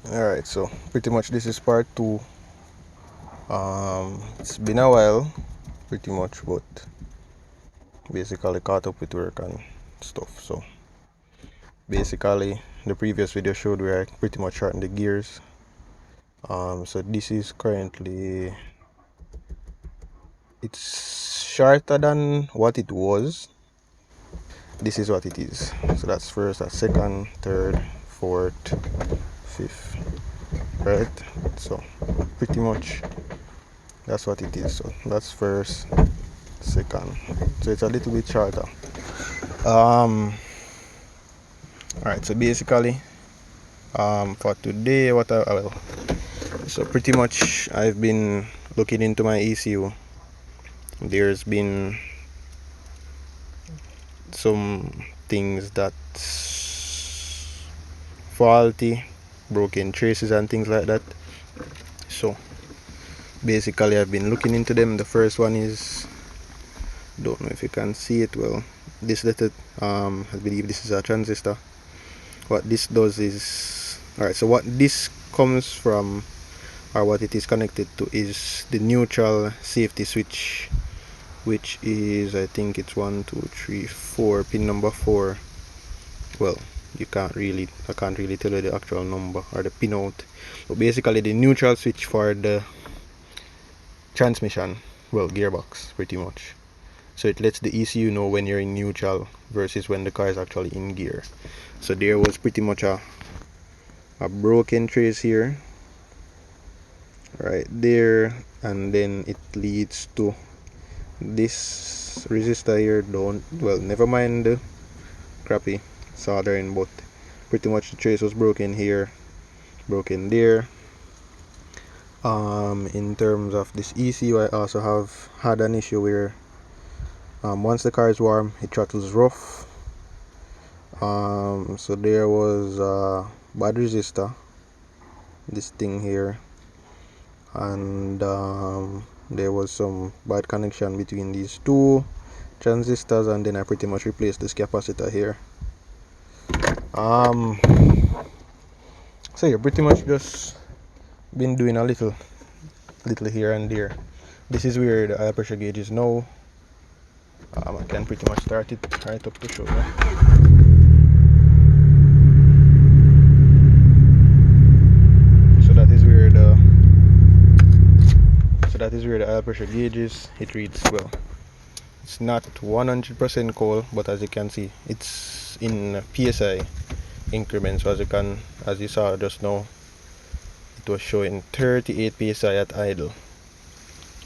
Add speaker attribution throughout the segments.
Speaker 1: Alright, so pretty much this is part 2. It's been a while, pretty much, but basically caught up with work and stuff. So basically the previous video showed where I pretty much shortened the gears. So this is currently, it's shorter than what it was. This is what it is. So that's first, that's second, third, fourth, fifth, right? So pretty much that's what it is. So that's first, second, so it's a little bit shorter. All right, so basically for today, so pretty much I've been looking into my ECU. There's been some things that's faulty, broken traces and things like that. So basically I've been looking into them. The first one is, don't know if you can see it well, this little I believe this is a transistor. What this does is, all right, so what this comes from, or what it is connected to, is the neutral safety switch, which is, I think it's 1 2 3 4, pin number 4. Well, I can't really tell you the actual number or the pin out, but basically the neutral switch for the transmission, well, gearbox pretty much. So it lets the ECU know when you're in neutral versus when the car is actually in gear. So there was pretty much a broken trace here, right there, and then it leads to this resistor here. Don't, well, never mind the crappy soldering, but pretty much the trace was broken here, broken there. In terms of this ECU, I also have had an issue where once the car is warm, it throttles rough. So there was a bad resistor, this thing here, and there was some bad connection between these two transistors, and then I pretty much replaced this capacitor here. So yeah, pretty much just been doing a little here and there. This is where the oil pressure gauge is now. I can pretty much start it right up to show you. So that is where the oil pressure gauge is. It reads, well, it's not 100% cold, but as you can see, it's in PSI increments. So as you saw just now, it was showing 38 PSI at idle.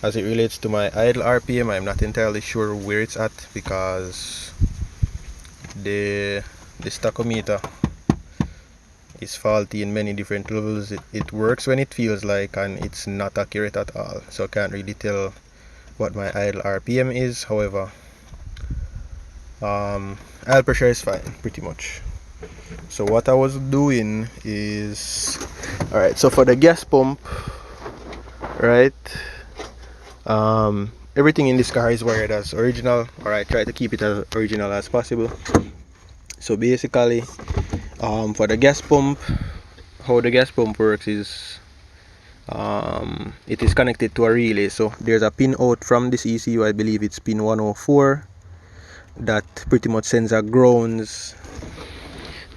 Speaker 1: As it relates to my idle RPM, I'm not entirely sure where it's at, because the tachometer is faulty in many different levels. It works when it feels like, and it's not accurate at all, so I can't really tell what my idle RPM is. However, oil pressure is fine pretty much. So what I was doing is, all right, so for the gas pump, right, everything in this car is wired as original, or I try to keep it as original as possible. So basically, for the gas pump, how the gas pump works is, it is connected to a relay. So there's a pin out from this ECU, I believe it's pin 104, that pretty much sends a grounds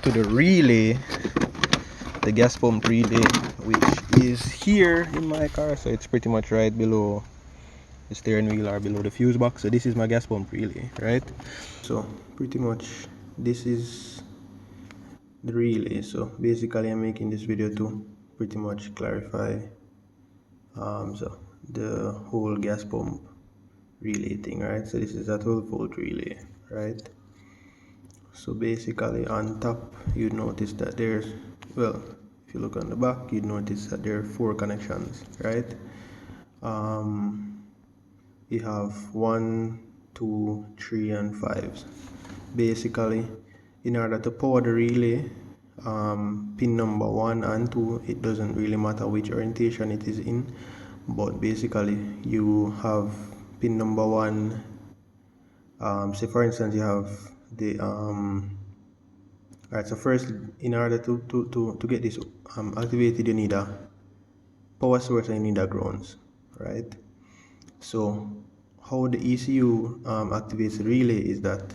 Speaker 1: to the relay, the gas pump relay, which is here in my car. So it's pretty much right below the steering wheel or below the fuse box. So this is my gas pump relay, right? So pretty much this is the relay. So basically I'm making this video to pretty much clarify so the whole gas pump relay thing, right? So this is a 12-volt relay, right? So basically on top you'd notice that there's, well, if you look on the back, you'd notice that there are 4 connections, right? You have 1 2 3 and 5. Basically, in order to power the relay, pin number 1 and 2, it doesn't really matter which orientation it is in, but basically you have pin number 1, say for instance you have the Alright, so first, in order to get this activated, you need a power source and you need a grounds, right? So how the ECU activates the relay is that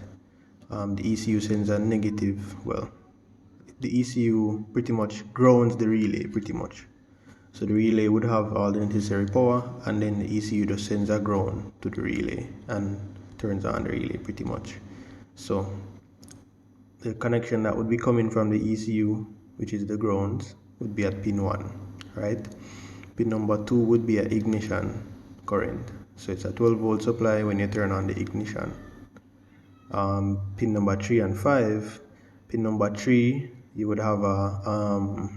Speaker 1: the ECU sends a negative, well, the ECU pretty much grounds the relay pretty much. So the relay would have all the necessary power, and then the ECU just sends a ground to the relay and turns on the relay pretty much. So the connection that would be coming from the ECU, which is the grounds, would be at pin 1, right? Pin number 2 would be an ignition current. So it's a 12 volt supply when you turn on the ignition. Pin number 3 and 5. Pin number 3, you would have a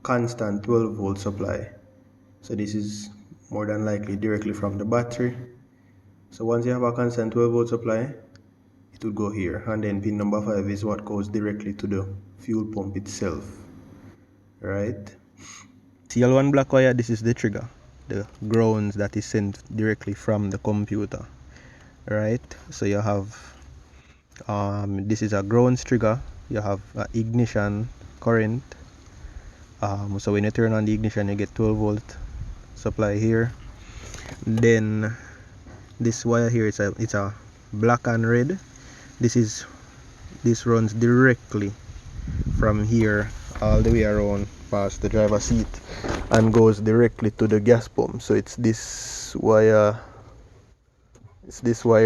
Speaker 1: constant 12 volt supply. So this is more than likely directly from the battery. So once you have a constant 12 volt supply, it will go here, and then pin number 5 is what goes directly to the fuel pump itself, right? See yellow and black wire, this is the trigger, the grounds that is sent directly from the computer, right? So you have this is a grounds trigger, you have an ignition current. So when you turn on the ignition, you get 12 volt supply here. Then this wire here, it's a black and red. This runs directly from here all the way around past the driver's seat and goes directly to the gas pump. So it's this wire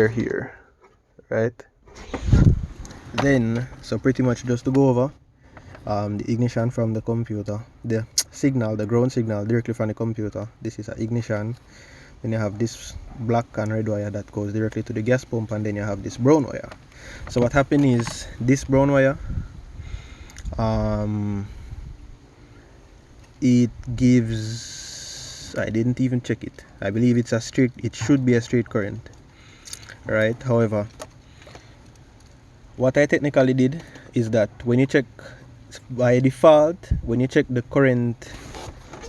Speaker 1: here, right? Then, so pretty much just to go over the ignition from the computer, the ground signal directly from the computer. This is an ignition. Then you have this black and red wire that goes directly to the gas pump, and then you have this brown wire. So what happened is this brown wire, it gives, I didn't even check it, I believe it should be a straight current, right? However, what I technically did is that when you check by default, when you check the current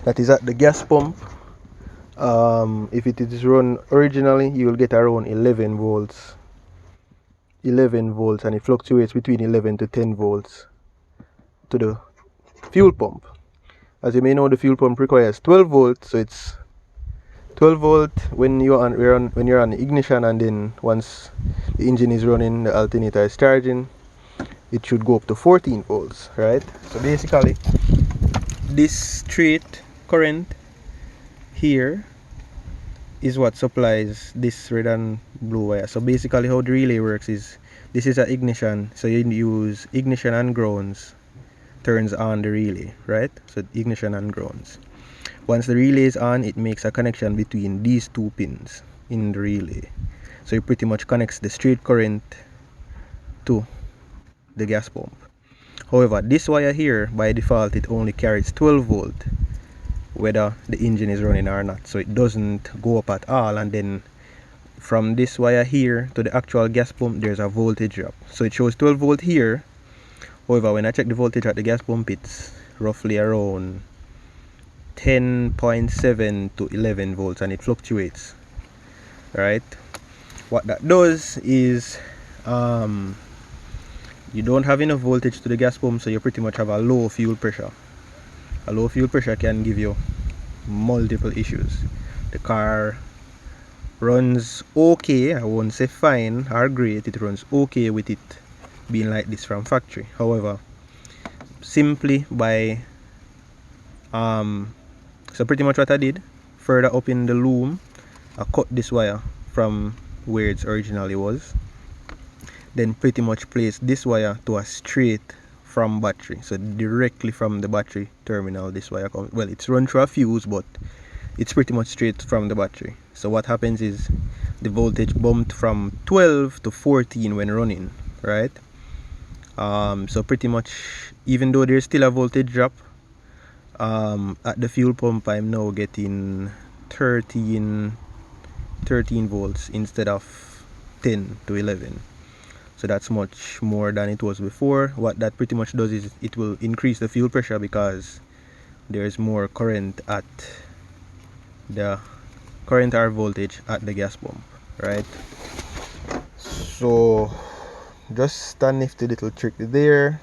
Speaker 1: that is at the gas pump, if it is run originally, you will get around 11 volts, and it fluctuates between 11 to 10 volts to the fuel pump. As you may know, the fuel pump requires 12 volts, so it's 12 volt when you're on the ignition, and then once the engine is running, the alternator is charging, it should go up to 14 volts, right? So basically, this straight current here is what supplies this red and blue wire. So basically how the relay works is, this is an ignition, so you use ignition and grounds turns on the relay, right? So ignition and grounds. Once the relay is on, it makes a connection between these two pins in the relay. So it pretty much connects the straight current to the gas pump. However, this wire here, by default, it only carries 12 volt whether the engine is running or not, so it doesn't go up at all. And then from this wire here to the actual gas pump, there's a voltage drop, so it shows 12 volt here. However, when I check the voltage at the gas pump, it's roughly around 10.7 to 11 volts, and it fluctuates, right? What that does is you don't have enough voltage to the gas pump, so you pretty much have a low fuel pressure. A low fuel pressure can give you multiple issues. The car runs okay, I won't say fine or great, it runs okay with it being like this from factory. However, simply by so pretty much what I did, further up in the loom, I cut this wire from where it originally was, then pretty much place this wire to a straight from battery. So directly from the battery terminal, this wire comes, well, it's run through a fuse, but it's pretty much straight from the battery. So what happens is the voltage bumped from 12 to 14 when running, right? So pretty much, even though there's still a voltage drop at the fuel pump, I'm now getting 13 volts instead of 10 to 11. So that's much more than it was before. What that pretty much does is it will increase the fuel pressure because there's more current at the or voltage at the gas pump, right? So Just a nifty little trick there.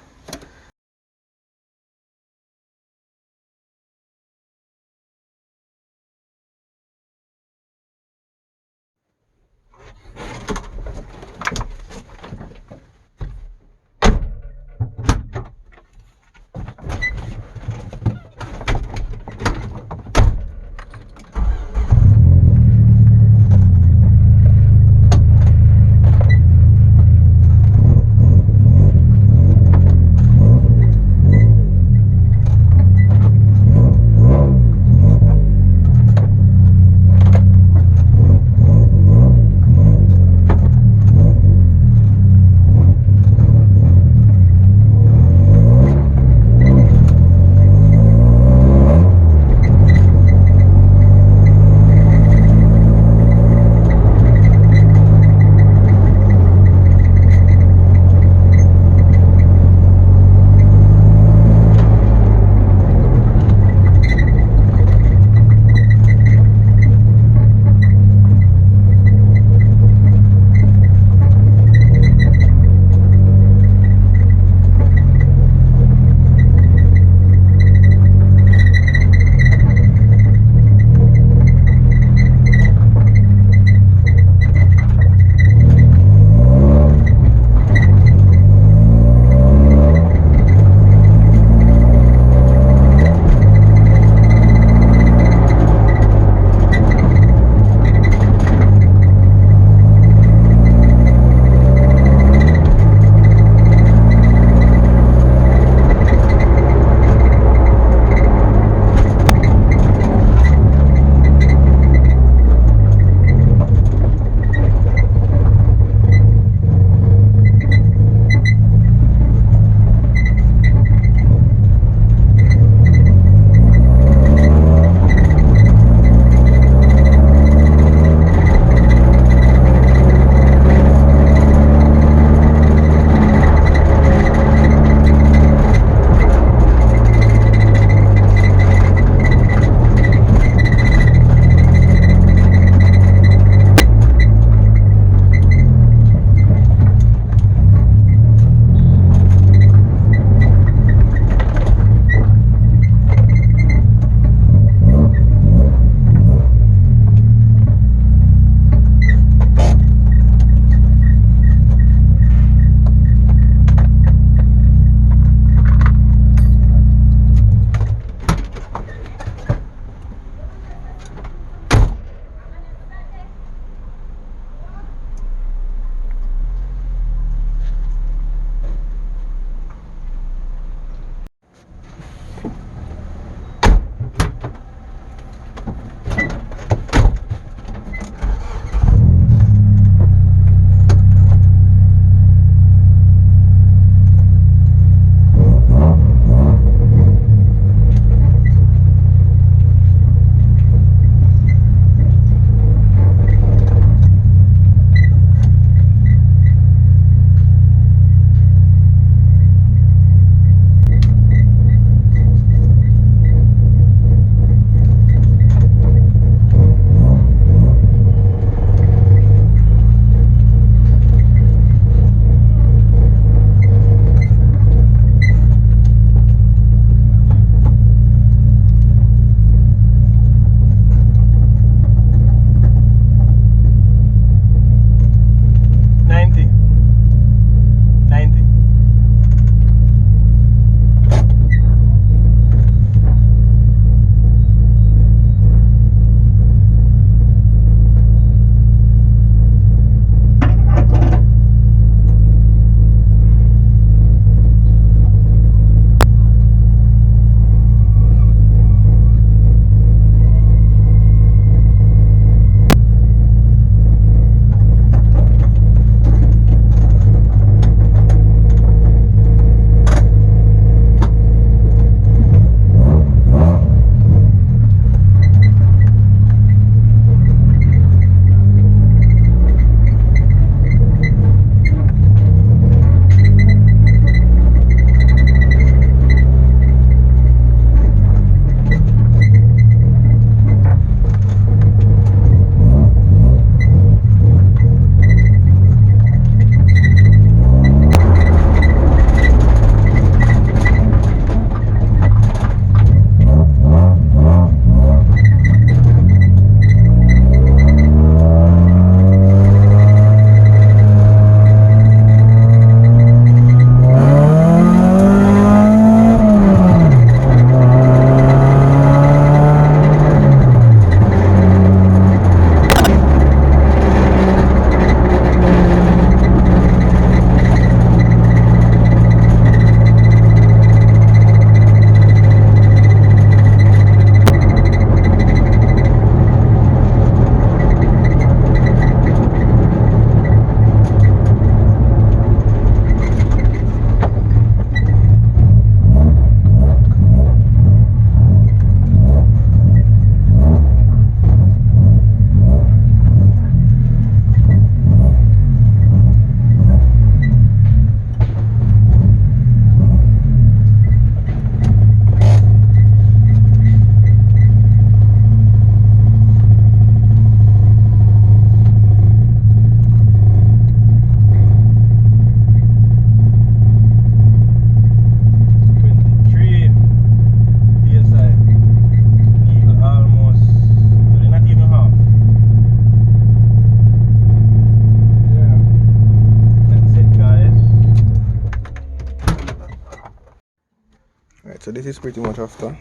Speaker 1: Alright, so this is pretty much after.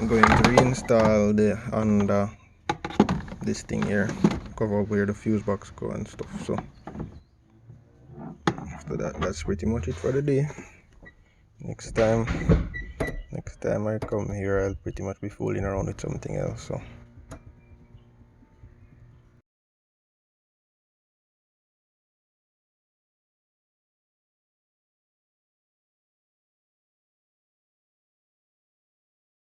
Speaker 1: I'm going to reinstall the under this thing here, cover up where the fuse box go and stuff. So after that, that's pretty much it for the day. Next time I come here, I'll pretty much be fooling around with something else. So